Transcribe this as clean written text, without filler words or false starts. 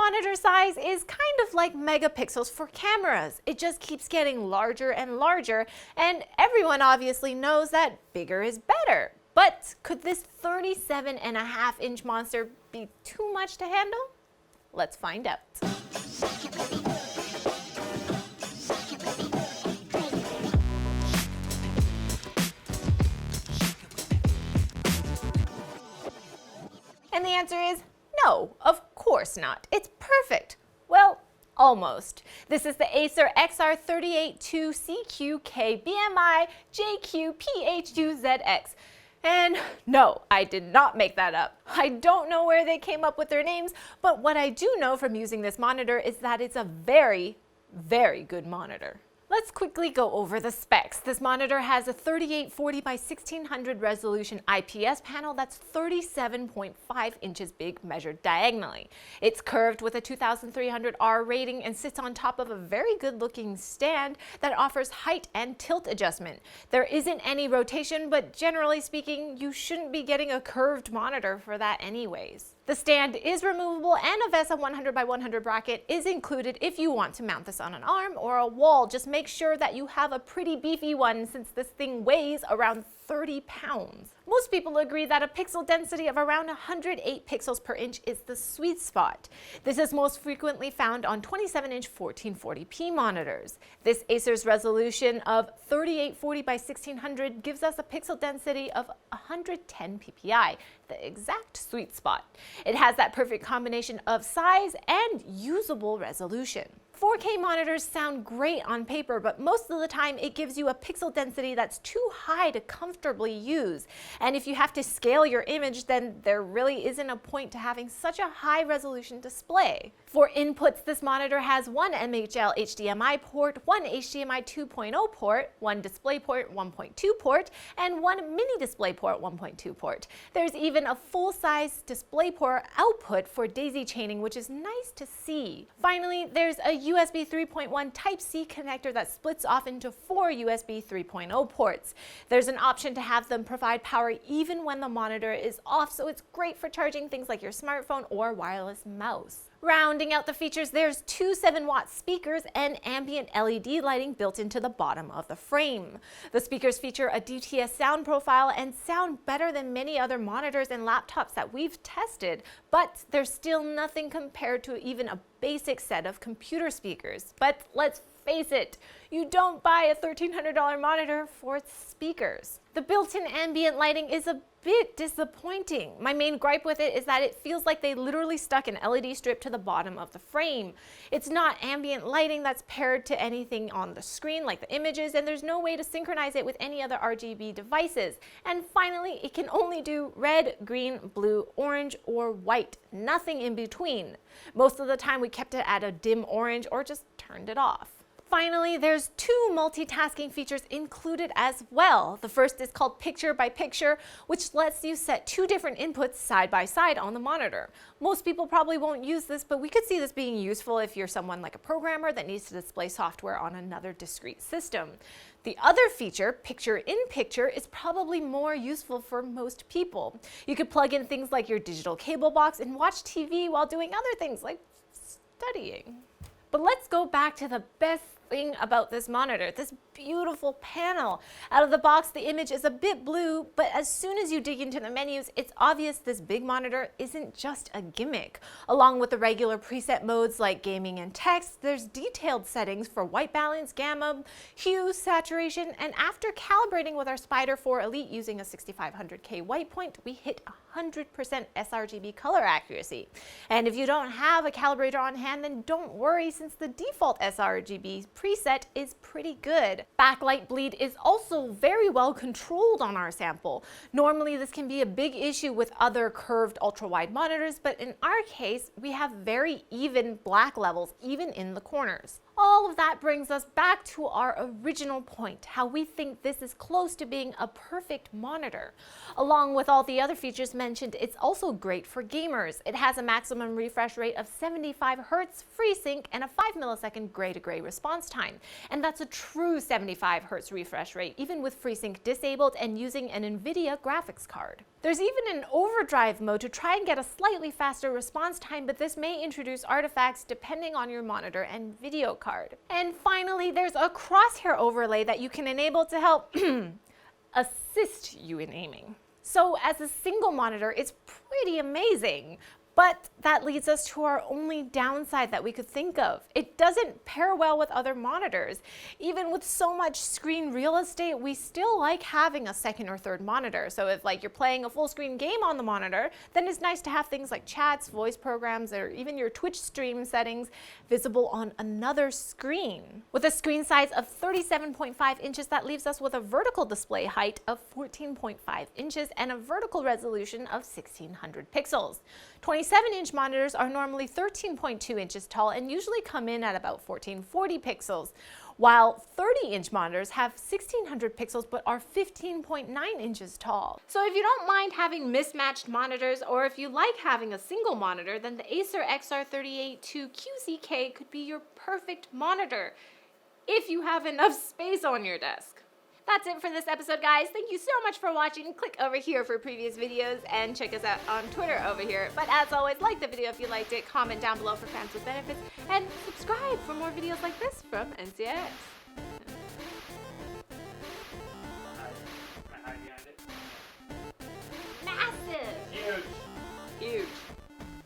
Monitor size is kind of like megapixels for cameras. It just keeps getting larger and larger, and everyone obviously knows that bigger is better. But could this 37.5-inch monster be too much to handle? Let's find out. And the answer is no, of course not. It's perfect. Well, almost. This is the Acer XR382CQK BMIJQPHUZX. And no, I did not make that up. I don't know where they came up with their names, but what I do know from using this monitor is that it's a very, very good monitor. Let's quickly go over the specs. This monitor has a 3840 by 1600 resolution IPS panel that's 37.5 inches big measured diagonally. It's curved with a 2300R rating and sits on top of a very good looking stand that offers height and tilt adjustment. There isn't any rotation, but generally speaking, you shouldn't be getting a curved monitor for that anyways. The stand is removable and a VESA 100 by 100 bracket is included if you want to mount this on an arm or a wall. Just make sure that you have a pretty beefy one since this thing weighs around 30 pounds. Most people agree that a pixel density of around 108 pixels per inch is the sweet spot. This is most frequently found on 27-inch 1440p monitors. This Acer's resolution of 3840 by 1600 gives us a pixel density of 110 ppi, the exact sweet spot. It has that perfect combination of size and usable resolution. 4K monitors sound great on paper, but most of the time it gives you a pixel density that's too high to comfortably use. And if you have to scale your image, then there really isn't a point to having such a high resolution display. For inputs, this monitor has one MHL HDMI port, one HDMI 2.0 port, one DisplayPort 1.2 port, and one Mini DisplayPort 1.2 port. There's even a full-size DisplayPort output for daisy chaining, which is nice to see. Finally, there's a USB 3.1 Type-C connector that splits off into 4 USB 3.0 ports. There's an option to have them provide power even when the monitor is off, so it's great for charging things like your smartphone or wireless mouse. Rounding out the features, there's two 7-watt speakers and ambient LED lighting built into the bottom of the frame. The speakers feature a DTS sound profile and sound better than many other monitors and laptops that we've tested, but there's still nothing compared to even a basic set of computer speakers. But let's face it, you don't buy a $1,300 monitor for its speakers. The built-in ambient lighting is a bit disappointing. My main gripe with it is that it feels like they literally stuck an LED strip to the bottom of the frame. It's not ambient lighting that's paired to anything on the screen like the images, and there's no way to synchronize it with any other RGB devices. And finally, it can only do red, green, blue, orange, or white, nothing in between. Most of the time we kept it at a dim orange or just turned it off. Finally, there's two multitasking features included as well. The first is called Picture by Picture, which lets you set two different inputs side by side on the monitor. Most people probably won't use this, but we could see this being useful if you're someone like a programmer that needs to display software on another discrete system. The other feature, Picture in Picture, is probably more useful for most people. You could plug in things like your digital cable box and watch TV while doing other things like studying. But let's go back to the best thing about this monitor, this beautiful panel. Out of the box, the image is a bit blue, but as soon as you dig into the menus, it's obvious this big monitor isn't just a gimmick. Along with the regular preset modes like gaming and text, there's detailed settings for white balance, gamma, hue, saturation, and after calibrating with our Spider 4 Elite using a 6500K white point, we hit 100% sRGB color accuracy. And if you don't have a calibrator on hand, then don't worry, since the default sRGB preset is pretty good. Backlight bleed is also very well controlled on our sample. Normally this can be a big issue with other curved ultra-wide monitors, but in our case, we have very even black levels even in the corners. All of that brings us back to our original point, how we think this is close to being a perfect monitor. Along with all the other features mentioned, it's also great for gamers. It has a maximum refresh rate of 75 Hz, FreeSync, and a 5 millisecond gray-to-gray response time. And that's a true 75 Hz refresh rate, even with FreeSync disabled and using an NVIDIA graphics card. There's even an overdrive mode to try and get a slightly faster response time, but this may introduce artifacts depending on your monitor and video card. And finally, there's a crosshair overlay that you can enable to help assist you in aiming. So as a single monitor, it's pretty amazing. But that leads us to our only downside that we could think of. It doesn't pair well with other monitors. Even with so much screen real estate, we still like having a second or third monitor. So if you're playing a full screen game on the monitor, then it's nice to have things like chats, voice programs, or even your Twitch stream settings visible on another screen. With a screen size of 37.5 inches, that leaves us with a vertical display height of 14.5 inches and a vertical resolution of 1600 pixels. 27-inch monitors are normally 13.2 inches tall and usually come in at about 1440 pixels, while 30-inch monitors have 1600 pixels but are 15.9 inches tall. So if you don't mind having mismatched monitors, or if you like having a single monitor, then the Acer XR382CQK could be your perfect monitor if you have enough space on your desk. That's it for this episode, guys. Thank you so much for watching. Click over here for previous videos and check us out on Twitter over here. But as always, like the video if you liked it, comment down below for fans with benefits, and subscribe for more videos like this from NCIS.